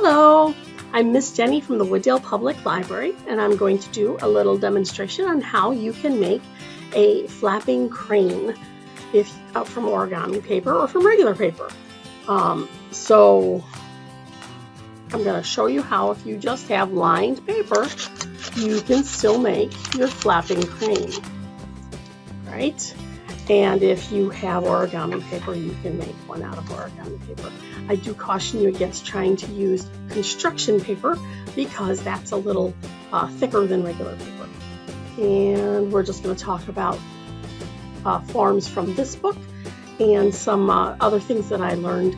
Hello, I'm Miss Jenny from the Wooddale Public Library, and I'm going to do a little demonstration on how you can make a flapping crane from origami paper or from regular paper. So I'm going to show you how, if you just have lined paper, you can still make your flapping crane, right? And if you have origami paper, you can make one out of origami paper. I do caution you against trying to use construction paper because that's a little thicker than regular paper. And we're just going to talk about forms from this book and some other things that I learned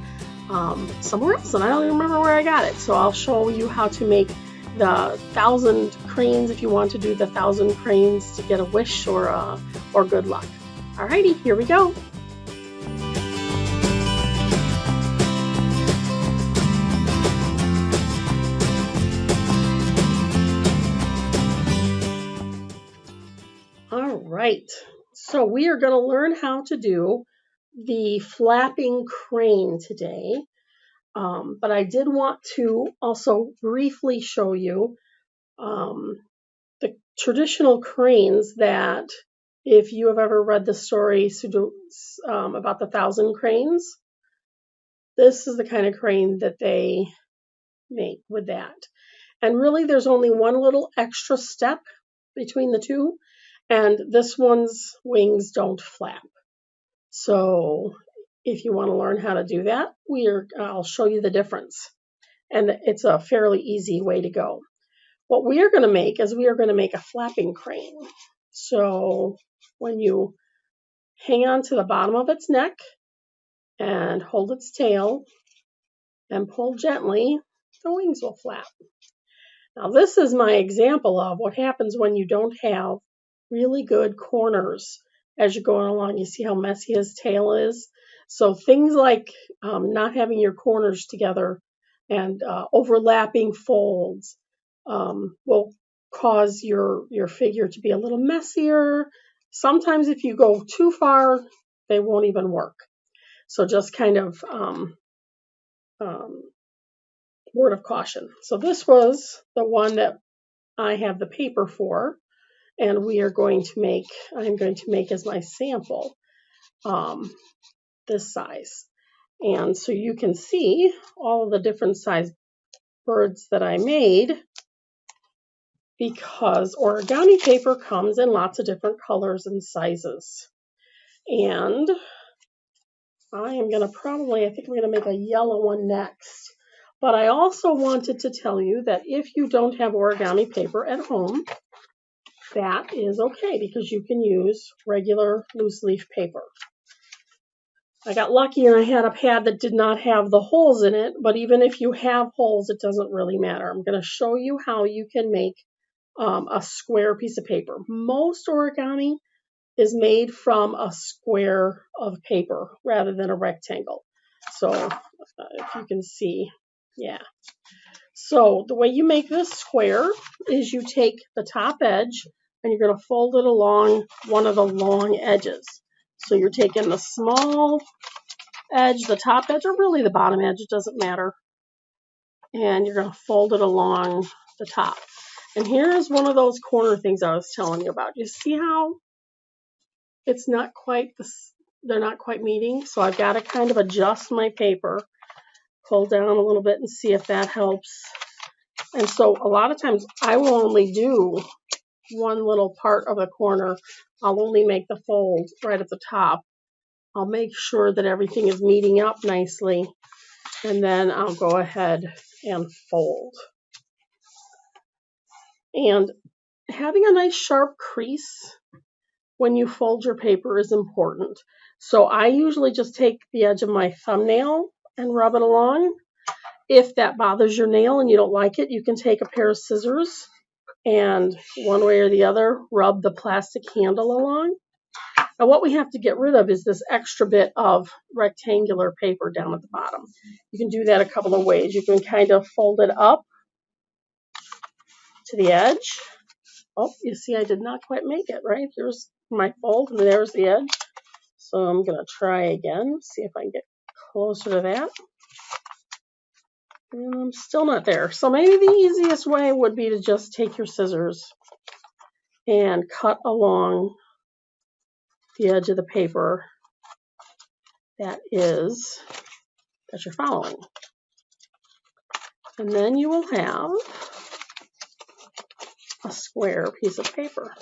somewhere else, and I don't even remember where I got it. So I'll show you how to make the 1,000 cranes if you want to do the 1,000 cranes to get a wish or good luck. Alrighty, here we go. Alright, so we are going to learn how to do the flapping crane today. But I did want to also briefly show you the traditional cranes that, if you have ever read the story about the 1,000 cranes, this is the kind of crane that they make with that. And really, there's only one little extra step between the two, and this one's wings don't flap. So if you want to learn how to do that, I'll show you the difference. And it's a fairly easy way to go. What we are going to make is we are going to make a flapping crane. So when you hang on to the bottom of its neck and hold its tail and pull gently, the wings will flap. Now this is my example of what happens when you don't have really good corners as you're going along. You see how messy his tail is? So things like not having your corners together and overlapping folds will cause your figure to be a little messier. Sometimes if you go too far, they won't even work. So just kind of word of caution. So this was the one that I have the paper for, and I'm going to make as my sample this size. And so you can see all of the different size birds that I made, because origami paper comes in lots of different colors and sizes. And I think I'm going to make a yellow one next. But I also wanted to tell you that if you don't have origami paper at home, that is okay, because you can use regular loose leaf paper. I got lucky and I had a pad that did not have the holes in it, but even if you have holes, it doesn't really matter. I'm going to show you how you can make a square piece of paper. Most origami is made from a square of paper rather than a rectangle. So if you can see, yeah. So the way you make this square is you take the top edge and you're going to fold it along one of the long edges. So you're taking the small edge, the top edge, or really the bottom edge, it doesn't matter. And you're going to fold it along the top. And here's one of those corner things I was telling you about. You see how it's not quite they're not quite meeting? So I've got to kind of adjust my paper, pull down a little bit and see if that helps. And so a lot of times I will only do one little part of the corner. I'll only make the fold right at the top. I'll make sure that everything is meeting up nicely, and then I'll go ahead and fold. And having a nice sharp crease when you fold your paper is important. So I usually just take the edge of my thumbnail and rub it along. If that bothers your nail and you don't like it, you can take a pair of scissors and one way or the other, rub the plastic handle along. Now what we have to get rid of is this extra bit of rectangular paper down at the bottom. You can do that a couple of ways. You can kind of fold it up to the edge. Oh, you see I did not quite make it, right? Here's my fold and there's the edge. So I'm going to try again, see if I can get closer to that. And I'm still not there. So maybe the easiest way would be to just take your scissors and cut along the edge of the paper that you're following. And then you will have a square piece of paper.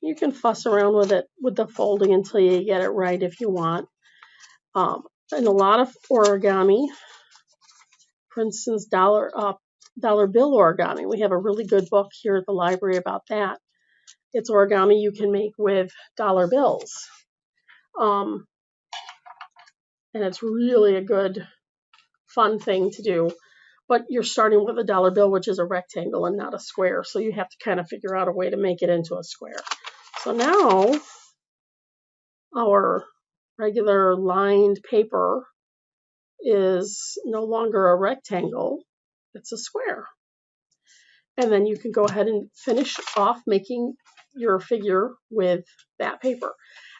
You can fuss around with it, with the folding, until you get it right if you want. And a lot of origami, for instance, dollar bill origami. We have a really good book here at the library about that. It's origami you can make with dollar bills. And it's really a good, fun thing to do. But you're starting with a dollar bill, which is a rectangle and not a square. So you have to kind of figure out a way to make it into a square. So now our regular lined paper is no longer a rectangle, it's a square. And then you can go ahead and finish off making your figure with that paper.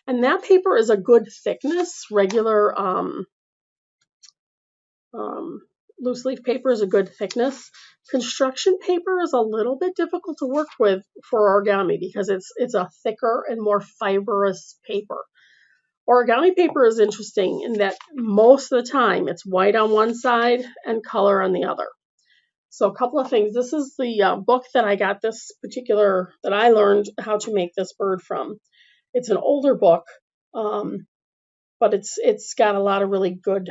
And that paper is a good thickness. Regular loose leaf paper is a good thickness. Construction paper is a little bit difficult to work with for origami because it's a thicker and more fibrous paper. Origami paper is interesting in that most of the time it's white on one side and color on the other. So a couple of things. This is the book that I got that I learned how to make this bird from. It's an older book, but it's got a lot of really good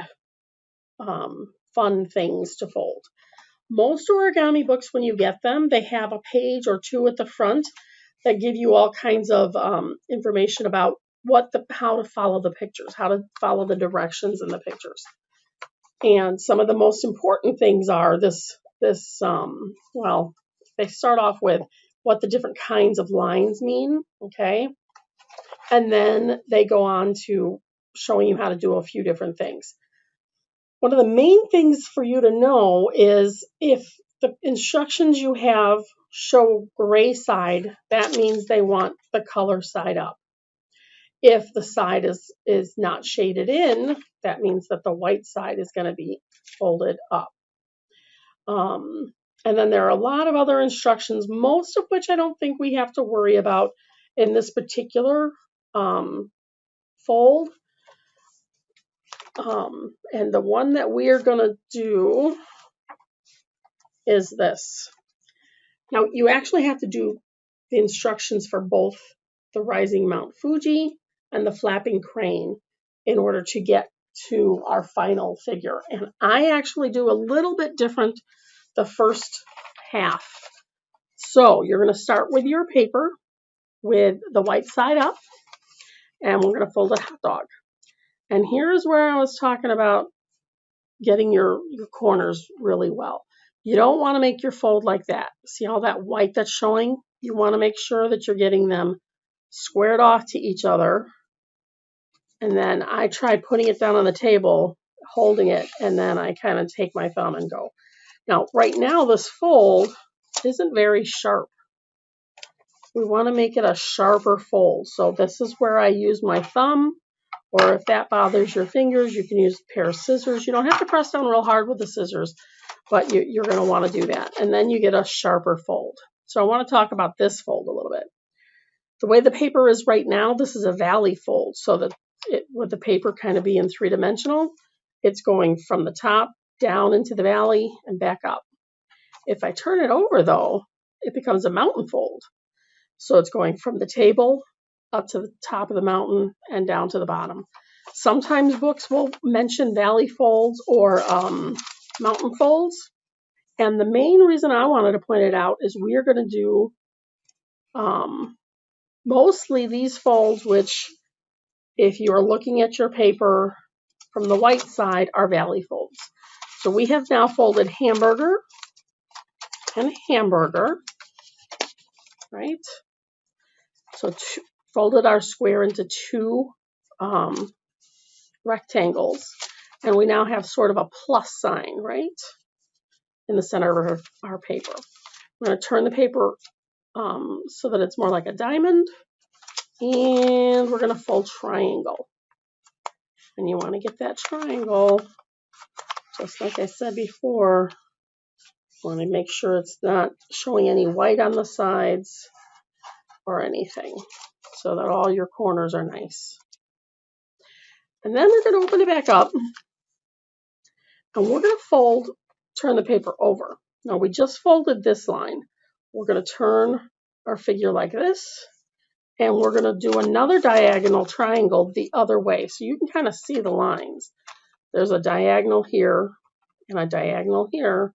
fun things to fold. Most origami books, when you get them, they have a page or two at the front that give you all kinds of information about how to follow the pictures, how to follow the directions in the pictures. And some of the most important things are they start off with what the different kinds of lines mean, okay? And then they go on to showing you how to do a few different things. One of the main things for you to know is if the instructions you have show gray side, that means they want the color side up. If the side is not shaded in, that means that the white side is going to be folded up. And then there are a lot of other instructions, most of which I don't think we have to worry about in this particular fold. And the one that we are going to do is this. Now, you actually have to do the instructions for both the rising Mount Fuji and the flapping crane in order to get to our final figure. And I actually do a little bit different the first half. So you're going to start with your paper with the white side up, and we're going to fold a hot dog. And here's where I was talking about getting your corners really well. You don't want to make your fold like that. See all that white that's showing? You want to make sure that you're getting them squared off to each other. And then I tried putting it down on the table, holding it, and then I kind of take my thumb and go. Now, right now, this fold isn't very sharp. We want to make it a sharper fold. So this is where I use my thumb, or if that bothers your fingers, you can use a pair of scissors. You don't have to press down real hard with the scissors, but you're going to want to do that. And then you get a sharper fold. So I want to talk about this fold a little bit. The way the paper is right now, this is a valley fold. So that with the paper kind of being three-dimensional, it's going from the top down into the valley and back up. If I turn it over, though, it becomes a mountain fold. So it's going from the table up to the top of the mountain and down to the bottom. Sometimes books will mention valley folds or mountain folds. And the main reason I wanted to point it out is we are going to do mostly these folds, which if you are looking at your paper from the white side are valley folds. So we have now folded hamburger and hamburger, right? So folded our square into two rectangles, and we now have sort of a plus sign, right, in the center of our paper. We're going to turn the paper so that it's more like a diamond, and we're going to fold triangle. And you want to get that triangle Just like I said before, want to make sure it's not showing any white on the sides or anything, so that all your corners are nice. And then we're going to open it back up, and we're going to turn the paper over. Now we just folded this line. We're going to turn our figure like this, and we're going to do another diagonal triangle the other way, so you can kind of see the lines. There's a diagonal here and a diagonal here,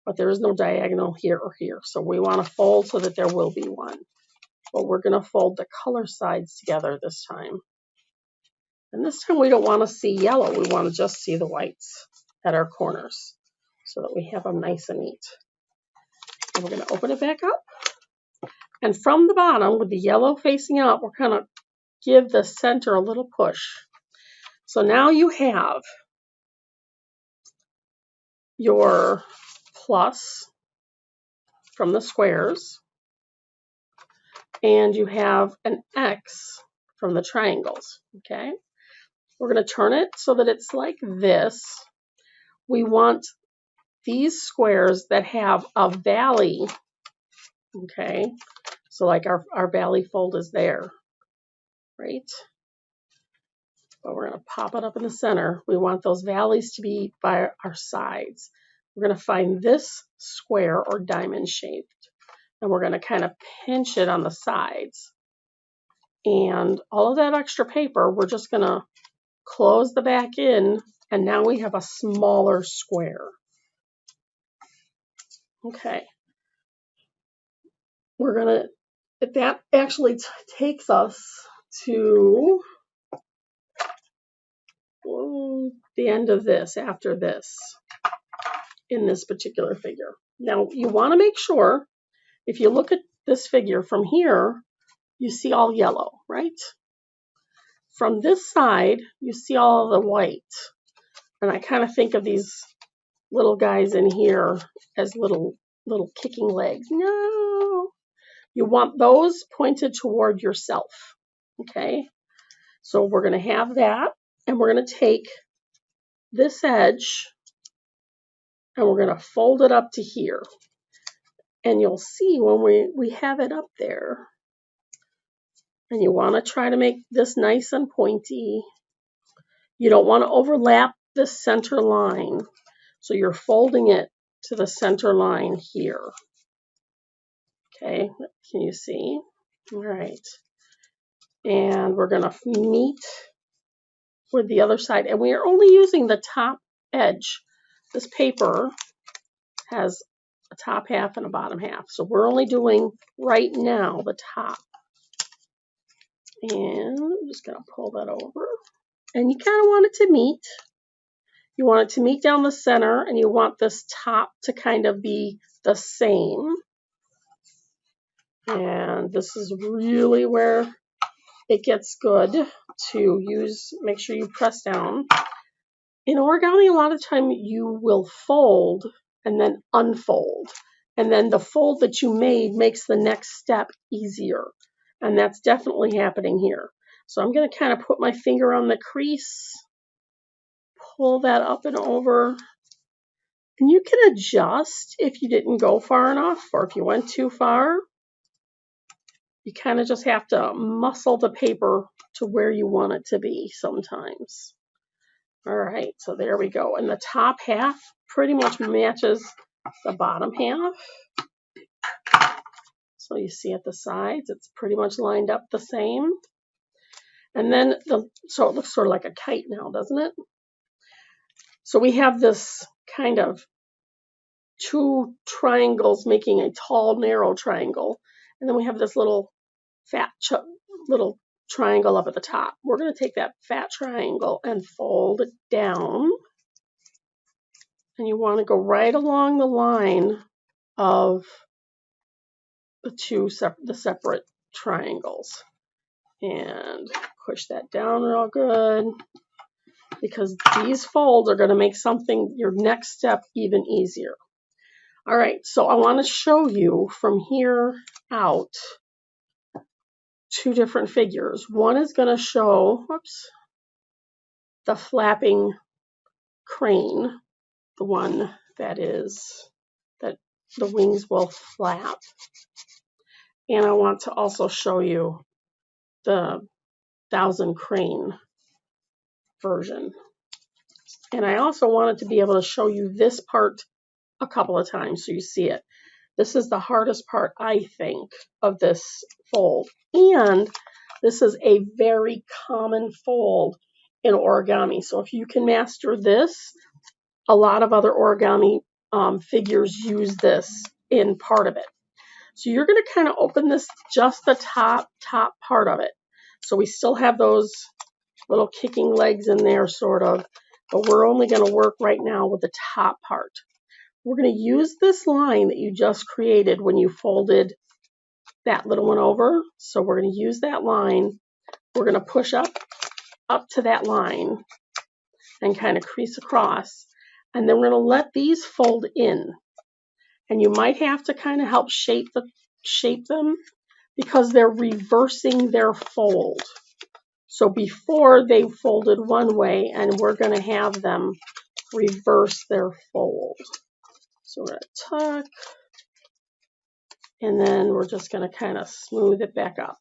but there is no diagonal here or here. So we want to fold so that there will be one. But we're going to fold the color sides together this time. And this time we don't want to see yellow. We want to just see the whites at our corners so that we have them nice and neat. And we're going to open it back up. And from the bottom, with the yellow facing up, we're going to give the center a little push. So now you have your plus from the squares, and you have an X from the triangles, okay? We're going to turn it so that it's like this. We want these squares that have a valley, okay? So like our valley fold is there, right? But we're going to pop it up in the center. We want those valleys to be by our sides. We're going to find this square or diamond shaped, and we're going to kind of pinch it on the sides. And all of that extra paper, we're just going to close the back in, and now we have a smaller square. Okay. We're going to, that actually takes us to the end of this, after this, in this particular figure. Now, you want to make sure, if you look at this figure from here, you see all yellow, right? From this side, you see all the white. And I kind of think of these little guys in here as little kicking legs. No! You want those pointed toward yourself, okay? So we're going to have that, and we're going to take this edge, and we're going to fold it up to here. And you'll see when we have it up there, and you want to try to make this nice and pointy. You don't want to overlap the center line, so you're folding it to the center line here. Okay, can you see? All right. And we're going to meet with the other side. And we are only using the top edge. This paper has a top half and a bottom half. So we're only doing right now the top. And I'm just going to pull that over. And you kind of want it to meet. You want it to meet down the center, and you want this top to kind of be the same. And this is really where it gets good to use. Make sure you press down. In origami, a lot of time you will fold and then unfold. And then the fold that you made makes the next step easier. And that's definitely happening here. So I'm going to kind of put my finger on the crease, pull that up and over. And you can adjust if you didn't go far enough, or if you went too far. You kind of just have to muscle the paper to where you want it to be sometimes. All right, so there we go. And the top half pretty much matches the bottom half. So you see at the sides, it's pretty much lined up the same. And then, so it looks sort of like a kite now, doesn't it? So we have this kind of two triangles making a tall, narrow triangle. And then we have this little fat little triangle up at the top. We're going to take that fat triangle and fold it down. And you want to go right along the line of the separate triangles. And push that down real good, because these folds are going to make your next step even easier. All right, so I want to show you from here out two different figures. One is going to show, the flapping crane, the one that the wings will flap. And I want to also show you the 1000 crane version. And I also wanted to be able to show you this part a couple of times so you see it. This is the hardest part, I think, of this fold. And this is a very common fold in origami. So if you can master this, a lot of other origami figures use this in part of it. So you're going to kind of open this, just the top part of it. So we still have those little kicking legs in there, sort of, but we're only going to work right now with the top part. We're going to use this line that you just created when you folded that little one over. So we're going to use that line. We're going to push up to that line and kind of crease across. And then we're going to let these fold in. And you might have to kind of help shape them because they're reversing their fold. So before they folded one way, and we're going to have them reverse their fold. So we're going to tuck, and then we're just going to kind of smooth it back up.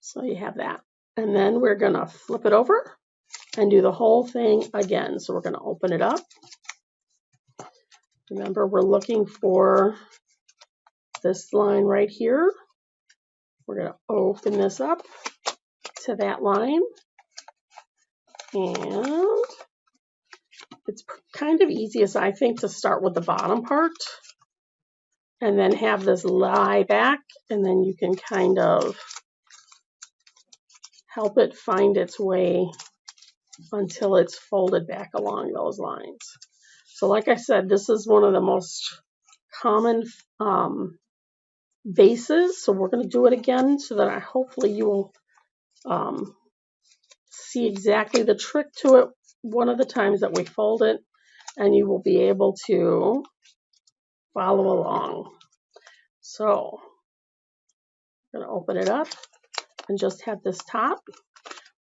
So you have that. And then we're going to flip it over and do the whole thing again. So we're going to open it up. Remember, we're looking for this line right here. We're going to open this up to that line. And it's kind of easiest, I think, to start with the bottom part and then have this lie back, and then you can kind of help it find its way until it's folded back along those lines. So like I said, this is one of the most common bases. So we're going to do it again so that hopefully you will see exactly the trick to it one of the times that we fold it, and you will be able to follow along. So I'm going to open it up and just have this top.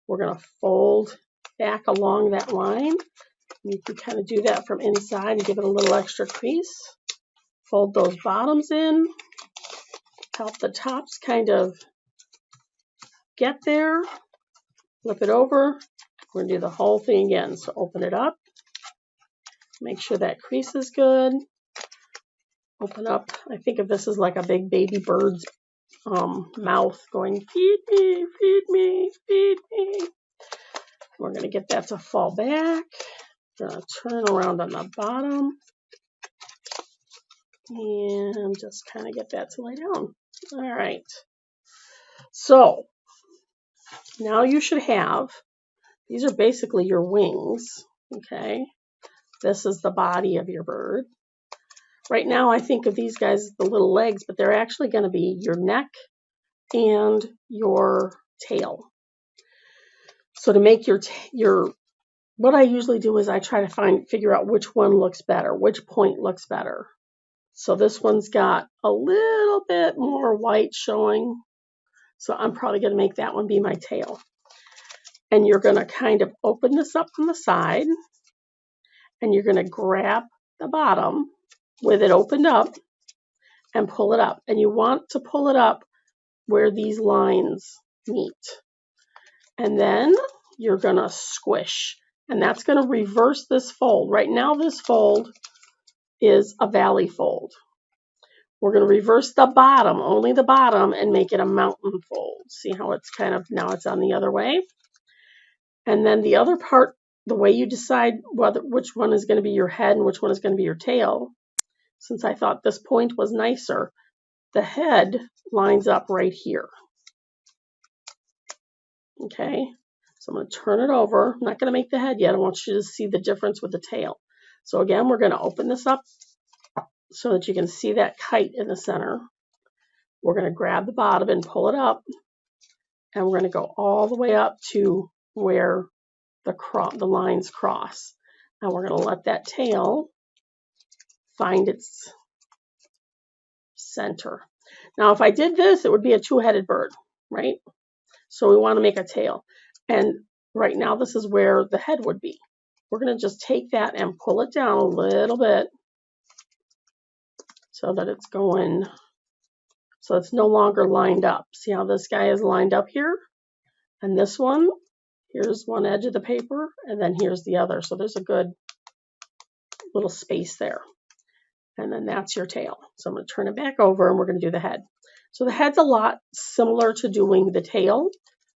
We're going to fold back along that line. You can kind of do that from inside and give it a little extra crease. Fold those bottoms in. Help the tops kind of get there. Flip it over. We're going to do the whole thing again. So open it up. Make sure that crease is good. Open up. I think of this as like a big baby bird's mouth going, feed me, feed me, feed me. We're going to get that to fall back. We're going to turn around on the bottom and just kind of get that to lay down. All right. So now you should have, these are basically your wings. Okay. This is the body of your bird. Right now I think of these guys as the little legs, but they're actually going to be your neck and your tail. So to make your what I usually do is I try to figure out which one looks better, which point looks better. So this one's got a little bit more white showing. So I'm probably going to make that one be my tail. And you're going to kind of open this up from the side, and you're going to grab the bottom with it opened up and pull it up. And you want to pull it up where these lines meet. And then you're going to squish. And that's going to reverse this fold. Right now this fold is a valley fold. We're going to reverse the bottom, only the bottom, and make it a mountain fold. See how it's kind of, now it's on the other way. And then the other part, the way you decide which one is going to be your head and which one is going to be your tail, since I thought this point was nicer, the head lines up right here. Okay, so I'm going to turn it over. I'm not going to make the head yet. I want you to see the difference with the tail. So again, we're going to open this up so that you can see that kite in the center. We're going to grab the bottom and pull it up, and we're going to go all the way up to where the lines cross. And we're going to let that tail find its center. Now, if I did this, it would be a two-headed bird, right? So we want to make a tail. And right now, this is where the head would be. We're going to just take that and pull it down a little bit so that it's going, so it's no longer lined up. See how this guy is lined up here? And this one, here's one edge of the paper, and then here's the other. So there's a good little space there. And then that's your tail. So I'm going to turn it back over and we're going to do the head. So the head's a lot similar to doing the tail.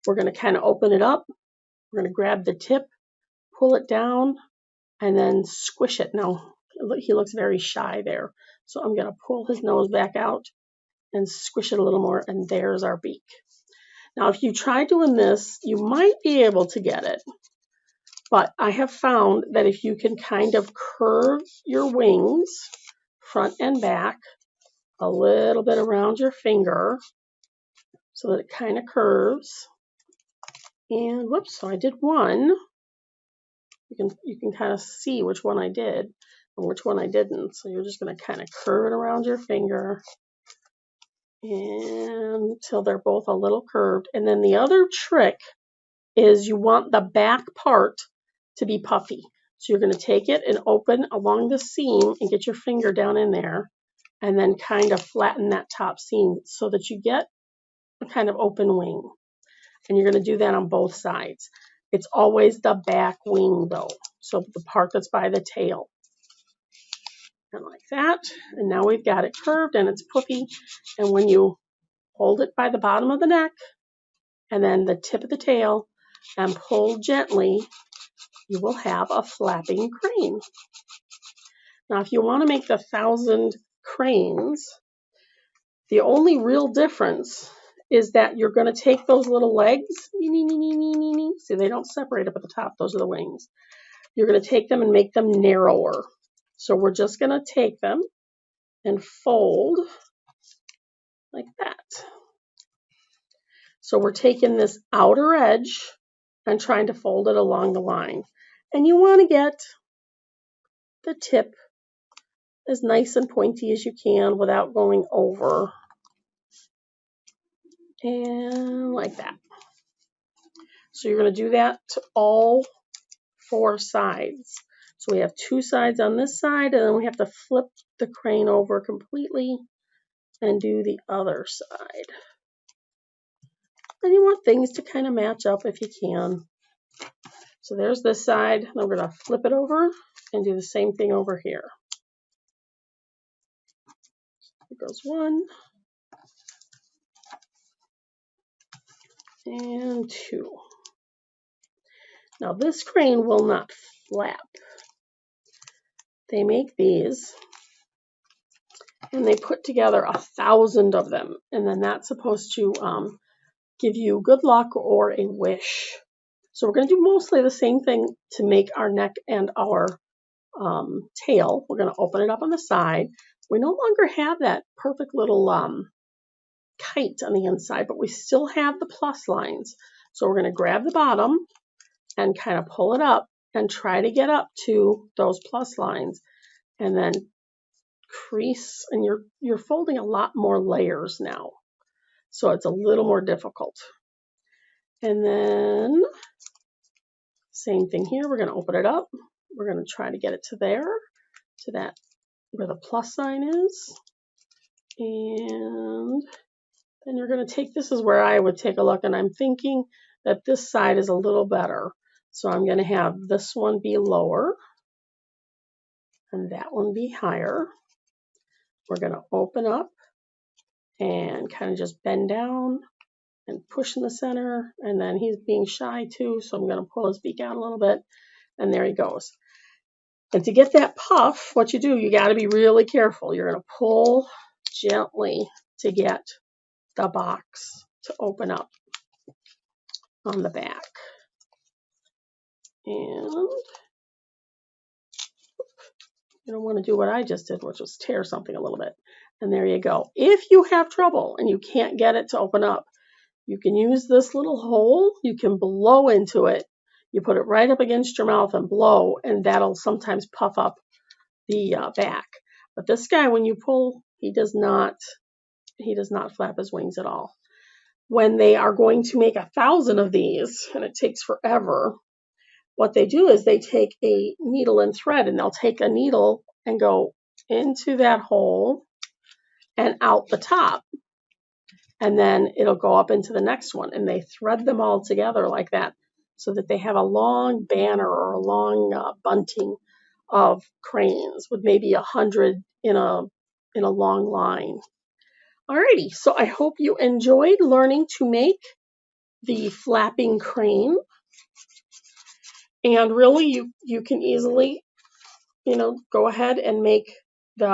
We're going to kind of open it up. We're going to grab the tip, pull it down, and then squish it. Now, he looks very shy there. So I'm going to pull his nose back out and squish it a little more, and there's our beak. Now, if you try doing this, you might be able to get it. But I have found that if you can kind of curve your wings, front and back, a little bit around your finger so that it kind of curves. And whoops, so I did one. You can kind of see which one I did and which one I didn't. So you're just going to kind of curve it around your finger until they're both a little curved. And then the other trick is you want the back part to be puffy. So you're going to take it and open along the seam and get your finger down in there and then kind of flatten that top seam so that you get a kind of open wing. And you're going to do that on both sides. It's always the back wing though. So the part that's by the tail. And like that. And now we've got it curved and it's puffy. And when you hold it by the bottom of the neck and then the tip of the tail and pull gently, you will have a flapping crane. Now, if you want to make the 1,000 cranes, the only real difference is that you're going to take those little legs. See, they don't separate up at the top. Those are the wings. You're going to take them and make them narrower. So we're just going to take them and fold like that. So we're taking this outer edge and trying to fold it along the line. And you want to get the tip as nice and pointy as you can without going over. And like that. So you're going to do that to all 4 sides. So we have 2 sides on this side, and then we have to flip the crane over completely and do the other side. And you want things to kind of match up if you can. So there's this side. Then we're going to flip it over and do the same thing over here. Here goes 1 and 2. Now this crane will not flap. They make these and they put together 1,000 of them, and then that's supposed to give you good luck or a wish. So we're going to do mostly the same thing to make our neck and our tail. We're going to open it up on the side. We no longer have that perfect little kite on the inside, but we still have the plus lines. So we're going to grab the bottom and kind of pull it up and try to get up to those plus lines, and then crease. And you're folding a lot more layers now, so it's a little more difficult. And then same thing here. We're going to open it up. We're going to try to get it to there, to that where the plus sign is. And then you're going to take, this is where I would take a look, and I'm thinking that this side is a little better. So I'm going to have this one be lower and that one be higher. We're going to open up and kind of just bend down and push in the center. And then he's being shy too, so I'm going to pull his beak out a little bit. And there he goes. And to get that puff, what you do, you got to be really careful. You're going to pull gently to get the box to open up on the back. And you don't want to do what I just did, which was tear something a little bit. And there you go. If you have trouble and you can't get it to open up, you can use this little hole. You can blow into it. You put it right up against your mouth and blow, and that'll sometimes puff up the back. But this guy, when you pull, he does not flap his wings at all. when they are going to make 1,000 of these, and it takes forever, what they do is they take a needle and thread, and they'll take a needle and go into that hole and out the top. And then it'll go up into the next one, and they thread them all together like that so that they have a long banner or a long bunting of cranes with maybe 100 in a long line. Alrighty, so I hope you enjoyed learning to make the flapping crane. And really, you can easily, go ahead and make the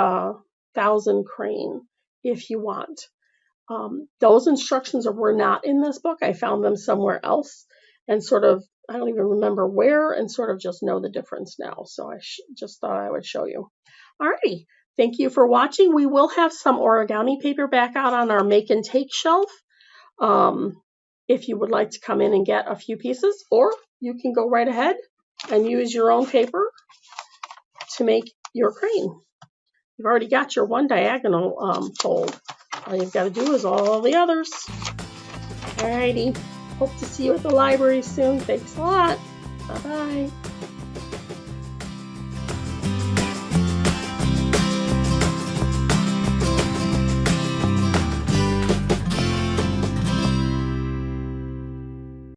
1,000 crane if you want. Those instructions were not in this book. I found them somewhere else and I don't even remember where, and sort of just know the difference now. So I just thought I would show you. Alrighty, thank you for watching. We will have some origami paper back out on our make and take shelf. If you would like to come in and get a few pieces, or you can go right ahead and use your own paper to make your crane. You've already got your one diagonal fold. All you've got to do is all the others. Alrighty. Hope to see you at the library soon. Thanks a lot. Bye-bye.